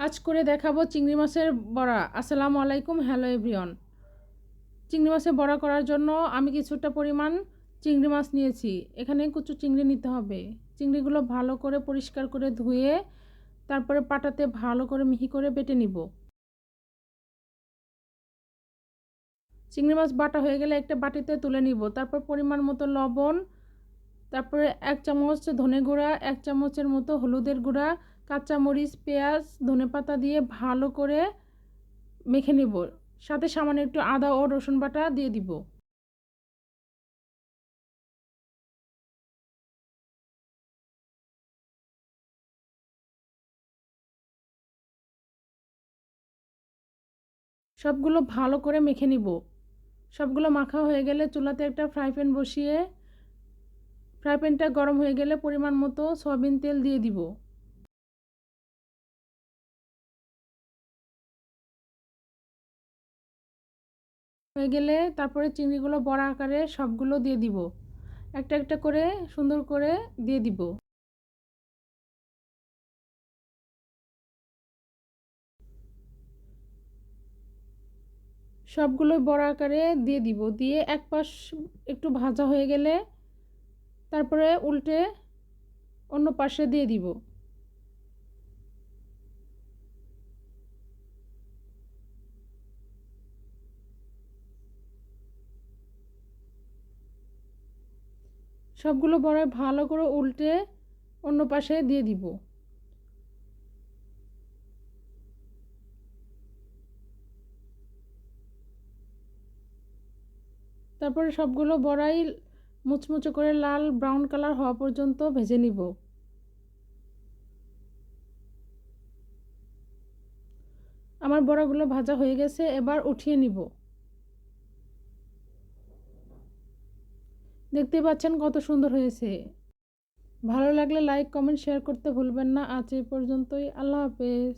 আজ করে দেখাবো চিংড়ি মাছের বড়া। আসসালামু আলাইকুম, হ্যালো এভরিওয়ান। চিংড়ি মাছের বড়া করার জন্য আমি কিছুটা পরিমাণ চিংড়ি মাছ নিয়েছি। এখানে কুচু চিংড়ি নিতে হবে। চিংড়িগুলো ভালো করে পরিষ্কার করে ধুয়ে তারপরে পাটাতে ভালো করে মিহি করে বেটে নিব। চিংড়ি মাছ বাটা হয়ে গেলে একটা বাটিতে তুলে নিব। তারপর পরিমাণ মতো লবণ, তারপরে 1 চামচ ধনে গুঁড়া, 1 চামচের মতো হলুদের গুঁড়া, কাঁচামরিচ, পেঁয়াজ, ধনেপাতা দিয়ে ভালো করে মেখে নিব। সাথে সামান্য একটু আদা ও রসুন বাটা দিয়ে দিব। সবগুলো ভালো করে মেখে নিব। সবগুলো মাখা হয়ে গেলে চুলাতে একটা ফ্রাই প্যান বসিয়ে ফ্রাই প্যানটা গরম হয়ে গেলে পরিমাণ মতো সয়াবিন তেল দিয়ে দিব। হয়ে গেলে তারপরে চিংড়িগুলো বড়া আকারে সবগুলো দিয়ে দিব। একটা একটা করে সুন্দর করে দিয়ে দিব। সবগুলো বড়া আকারে দিয়ে দিব। দিয়ে এক পাশ একটু ভাজা হয়ে গেলে তারপরে উল্টে অন্য পাশে দিয়ে দিব। সবগুলো বড়া ভালো করে উল্টে অন্য পাশে দিয়ে দিব। তারপরে সবগুলো বড়াই মুচমুচে করে লাল ব্রাউন কালার হওয়া পর্যন্ত ভেজে নিব। আমার বড়াগুলো ভাজা হয়ে গেছে, এবার উঠিয়ে নিব। দেখতে পাচ্ছেন কত সুন্দর হয়েছে। ভালো লাগলে লাইক, কমেন্ট, শেয়ার করতে ভুলবেন না। আজ এই পর্যন্তই। আল্লাহ হাফেজ।